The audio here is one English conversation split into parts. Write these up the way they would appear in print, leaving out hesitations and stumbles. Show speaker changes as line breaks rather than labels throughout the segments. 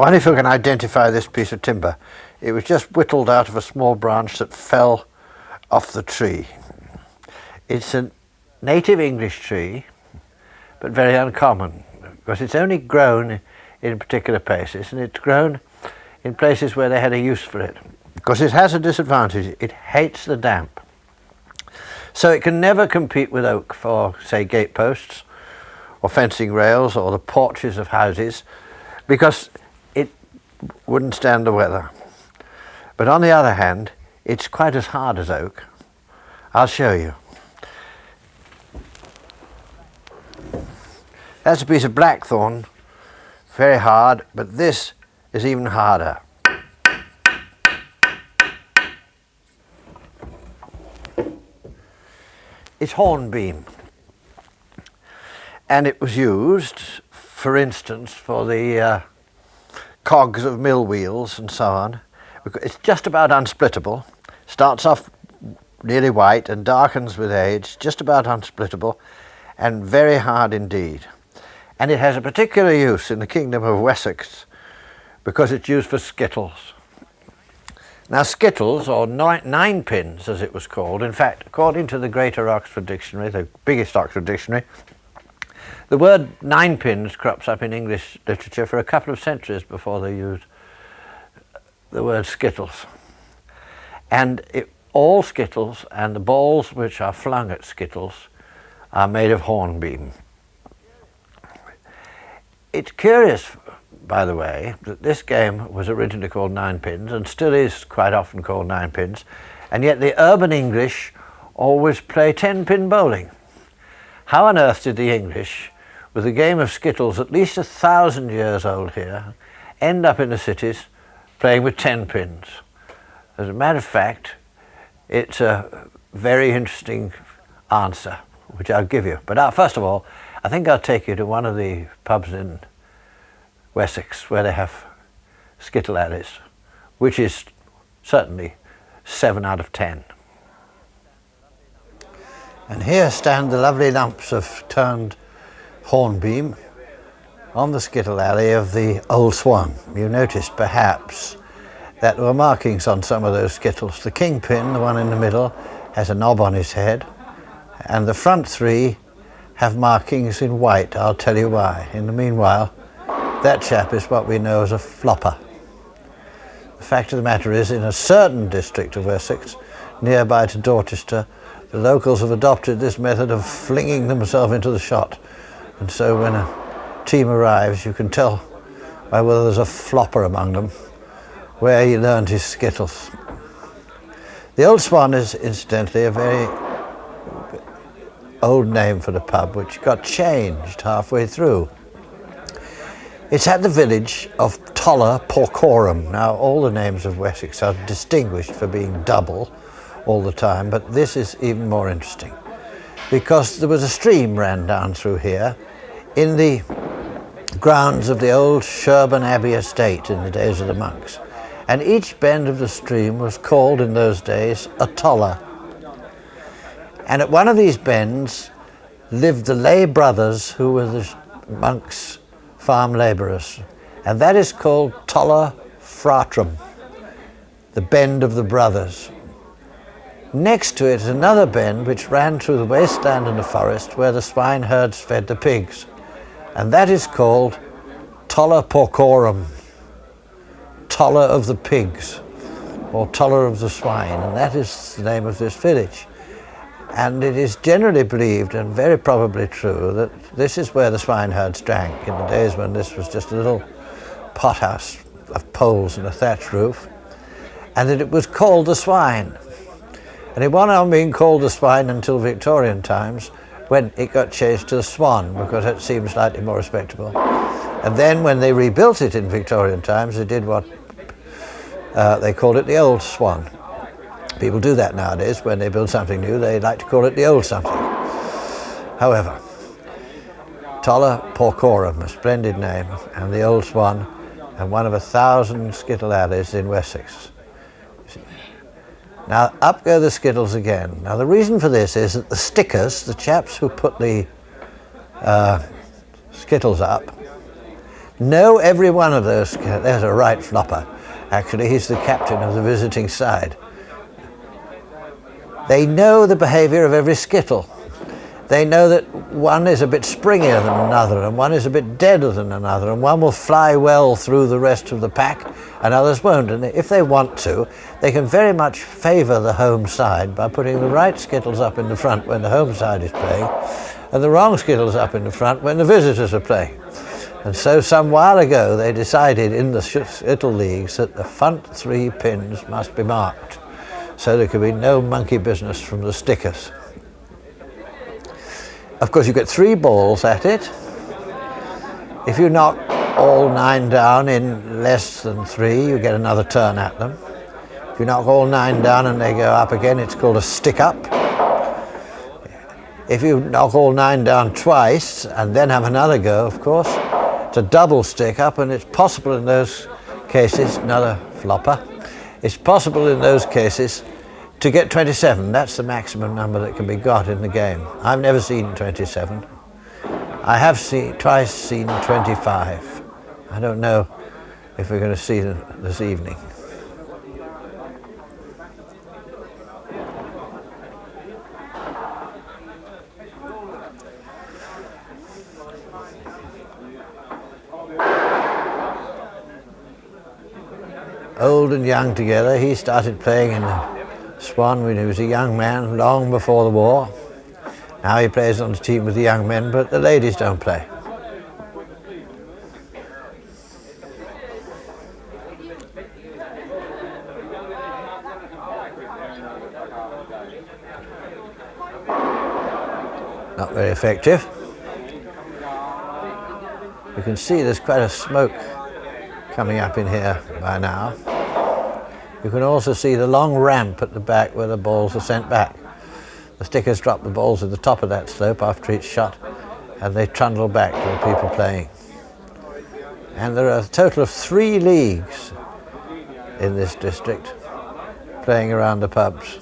wonder if you can identify this piece of timber. It was just whittled out of a small branch that fell off the tree. It's a native English tree, but very uncommon, because it's only grown in particular places, and it's grown in places where they had a use for it. Because it has a disadvantage, it hates the damp. So it can never compete with oak for, say, gateposts, or fencing rails, or the porches of houses, because it wouldn't stand the weather. But on the other hand, it's quite as hard as oak. I'll show you. That's a piece of blackthorn, very hard, but this is even harder. It's hornbeam, and it was used, for instance, for the cogs of mill wheels and so on. It's just about unsplittable, starts off nearly white and darkens with age, just about unsplittable, and very hard indeed. And it has a particular use in the kingdom of Wessex because it's used for skittles. Now skittles, or nine pins as it was called, in fact, according to the Greater Oxford Dictionary, the biggest Oxford Dictionary, the word nine pins crops up in English literature for a couple of centuries before they used the word skittles. And all skittles and the balls which are flung at skittles are made of hornbeam. It's curious, by the way, that this game was originally called nine pins and still is quite often called nine pins, and yet the urban English always play 10-pin bowling. How on earth did the English, with a game of skittles at least 1,000 years old here, end up in the cities playing with 10 pins? As a matter of fact, it's a very interesting answer, which I'll give you. But first of all, I think I'll take you to one of the pubs in Wessex where they have skittle alleys, which is certainly 7 out of 10. And here stand the lovely lumps of turned hornbeam on the skittle alley of the Old Swan. You noticed perhaps that there were markings on some of those skittles. The kingpin, the one in the middle, has a knob on his head, and the front three have markings in white. I'll tell you why. In the meanwhile, that chap is what we know as a flopper. The fact of the matter is, in a certain district of Wessex, nearby to Dorchester, the locals have adopted this method of flinging themselves into the shot. And so when a team arrives, you can tell by whether there's a flopper among them where he learned his skittles. The Old Swan is incidentally a very old name for the pub, which got changed halfway through. It's at the village of Toller Porcorum. Now, all the names of Wessex are distinguished for being double all the time, but this is even more interesting because there was a stream ran down through here in the grounds of the old Sherborne Abbey estate in the days of the monks, and each bend of the stream was called in those days a toller. And at one of these bends lived the lay brothers who were the monks' farm labourers, and that is called Toller Fratrum, the bend of the brothers. Next to it is another bend which ran through the wasteland and the forest where the swineherds fed the pigs, and that is called Toller Porcorum, Toller of the pigs, or Toller of the swine, and that is the name of this village. And it is generally believed, and very probably true, that this is where the swineherds drank in the days when this was just a little pothouse of poles and a thatch roof, and that it was called the Swine. And it went on being called the Swine until Victorian times, when it got changed to the Swan, because it seemed slightly more respectable. And then when they rebuilt it in Victorian times, they did what they called it the Old Swan. People do that nowadays. When they build something new, they like to call it the old something. However, Toller Porcorum, a splendid name, and the Old Swan, and one of 1,000 skittle alleys in Wessex. Now, up go the skittles again. Now, the reason for this is that the stickers, the chaps who put the skittles up, know every one of those. There's a right flopper. Actually, he's the captain of the visiting side. They know the behaviour of every skittle. They know that one is a bit springier than another, and one is a bit deader than another, and one will fly well through the rest of the pack, and others won't. And if they want to, they can very much favour the home side by putting the right skittles up in the front when the home side is playing, and the wrong skittles up in the front when the visitors are playing. And so some while ago they decided in the skittle leagues that the front 3 pins must be marked, so there could be no monkey business from the stickers. Of course, you get 3 balls at it. If you knock all 9 down in less than 3, you get another turn at them. If you knock all 9 down and they go up again, it's called a stick up. If you knock all 9 down twice and then have another go, of course, it's a double stick up, and it's possible in those cases, another flopper, it's possible in those cases to get 27. That's the maximum number that can be got in the game. I've never seen 27. I have twice seen 25. I don't know if we're going to see them this evening. Old and young together. He started playing in the Swan when he was a young man, long before the war. Now he plays on the team with the young men, but the ladies don't play. Not very effective. You can see there's quite a smoke coming up in here by now. You can also see the long ramp at the back where the balls are sent back. The stickers drop the balls at the top of that slope after each shot, and they trundle back to the people playing. And there are a total of 3 leagues in this district playing around the pubs.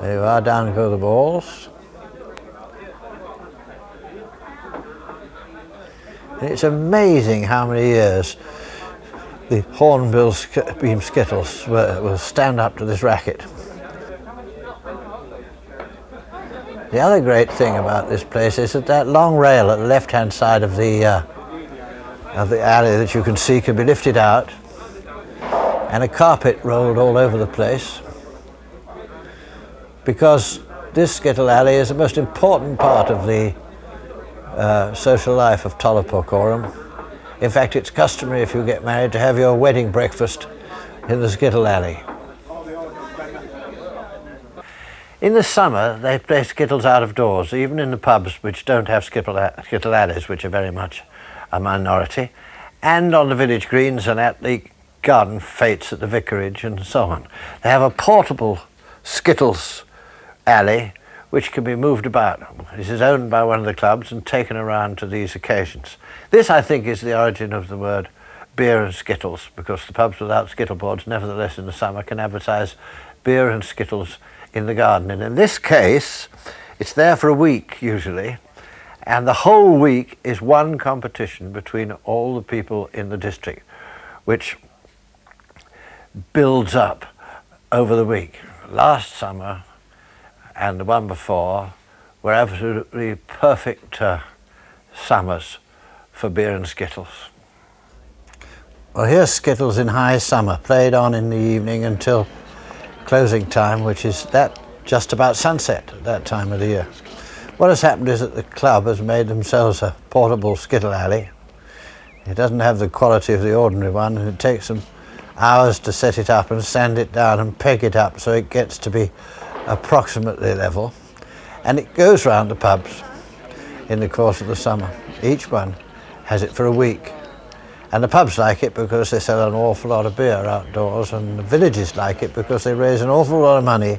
There you are, down go the balls. And it's amazing how many years the hornbeam skittles will stand up to this racket. The other great thing about this place is that long rail at the left-hand side of the alley that you can see can be lifted out, and a carpet rolled all over the place, because this skittle alley is the most important part of the social life of Tolla Porcorum. In fact, it's customary, if you get married, to have your wedding breakfast in the skittle alley. In the summer, they play skittles out of doors, even in the pubs which don't have skittle alleys, which are very much a minority, and on the village greens and at the garden fetes at the vicarage and so on. They have a portable skittles alley which can be moved about. This is owned by one of the clubs and taken around to these occasions. This, I think, is the origin of the word beer and skittles, because the pubs without skittle boards, nevertheless, in the summer can advertise beer and skittles in the garden. And in this case, it's there for a week, usually, and the whole week is one competition between all the people in the district, which builds up over the week. Last summer and the one before were absolutely perfect summers for beer and skittles. Well, here's skittles in high summer, played on in the evening until closing time, which is just about sunset at that time of the year. What has happened is that the club has made themselves a portable skittle alley. It doesn't have the quality of the ordinary one, and it takes them hours to set it up and sand it down and peg it up so it gets to be approximately level, and it goes round the pubs in the course of the summer. Each one has it for a week, and the pubs like it because they sell an awful lot of beer outdoors, and the villages like it because they raise an awful lot of money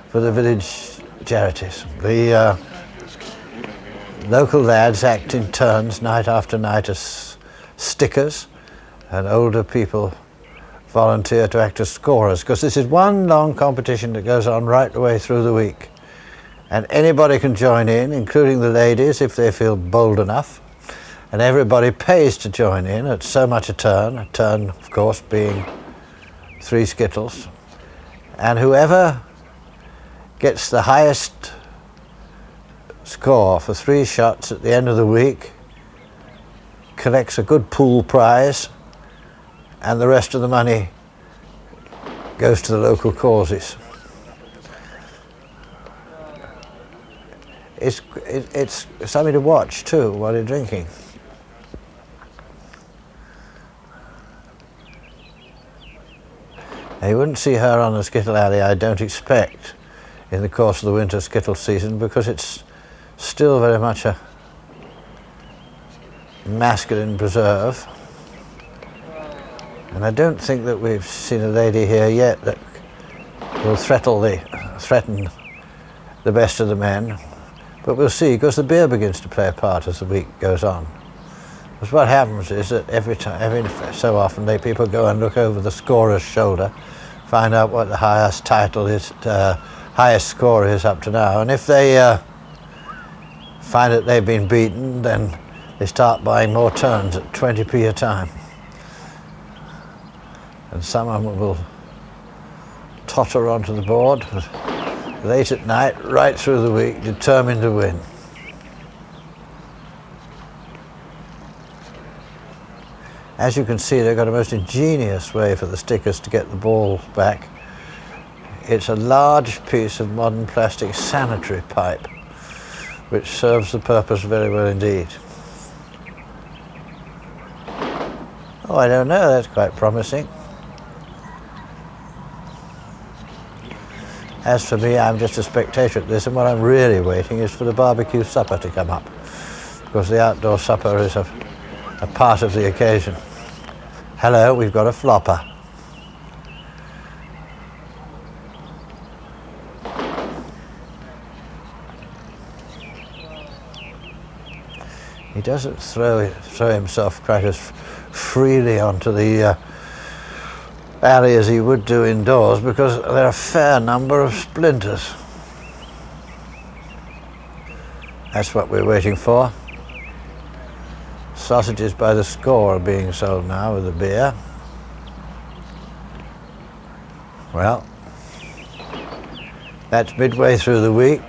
for the village charities. The local lads act in turns night after night as stickers, and older people volunteer to act as scorers, because this is one long competition that goes on right the way through the week. and anybody can join in, including the ladies if they feel bold enough, and everybody pays to join in at so much a turn of course being 3 Skittles, and whoever gets the highest score for 3 shots at the end of the week collects a good pool prize, and the rest of the money goes to the local causes. It's something to watch too while you're drinking. Now, you wouldn't see her on the Skittle Alley, I don't expect, in the course of the winter Skittle season, because it's still very much a masculine preserve. And I don't think that we've seen a lady here yet that will threaten the best of the men. But we'll see, because the beer begins to play a part as the week goes on. Because what happens is that every so often people go and look over the scorer's shoulder, find out what the highest title is, highest score is up to now, and if they find that they've been beaten, then they start buying more turns at 20p a time. And some of them will totter onto the board late at night, right through the week, determined to win. As you can see, they've got a most ingenious way for the stickers to get the ball back. It's a large piece of modern plastic sanitary pipe, which serves the purpose very well indeed. Oh, I don't know, that's quite promising. As for me, I'm just a spectator at this, and what I'm really waiting is for the barbecue supper to come up, because the outdoor supper is a part of the occasion. Hello, we've got a flopper. He doesn't throw himself quite as freely onto the alley as he would do indoors, because there are a fair number of splinters. That's what we're waiting for. Sausages by the score are being sold now with the beer. Well, that's midway through the week.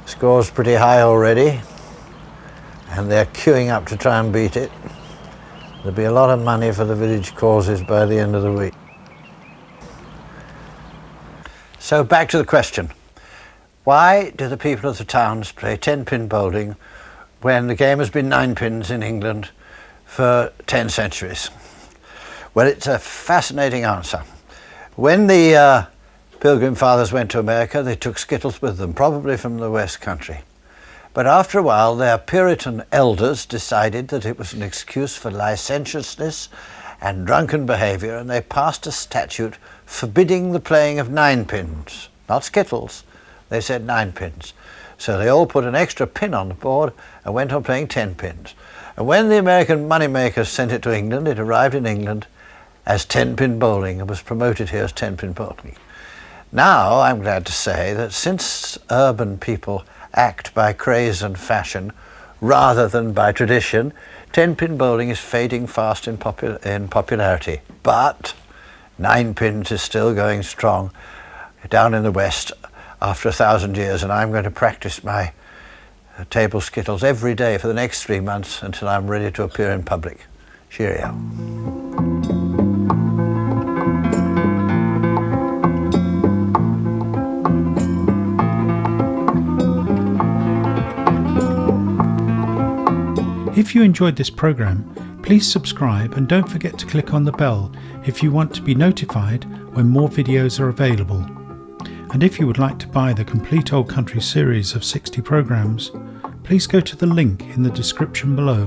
Score's pretty high already, and they're queuing up to try and beat it. There'll be a lot of money for the village causes by the end of the week. So back to the question. Why do the people of the towns play 10-pin bowling when the game has been 9 pins in England for 10 centuries? Well, it's a fascinating answer. When the Pilgrim Fathers went to America, they took Skittles with them, probably from the West Country. But after a while, their Puritan elders decided that it was an excuse for licentiousness and drunken behaviour, and they passed a statute forbidding the playing of 9 pins, not Skittles. They said 9 pins. So they all put an extra pin on the board and went on playing 10 pins. And when the American moneymakers sent it to England, it arrived in England as 10-pin bowling and was promoted here as 10-pin bowling. Now, I'm glad to say that since urban people act by craze and fashion rather than by tradition, 10-pin bowling is fading fast in popularity. But 9 pins is still going strong down in the West after 1,000 years, and I'm going to practice my table Skittles every day for the next 3 months until I'm ready to appear in public. Cheerio.
If you enjoyed this program, please subscribe and don't forget to click on the bell if you want to be notified when more videos are available. And if you would like to buy the complete Old Country series of 60 programs, please go to the link in the description below.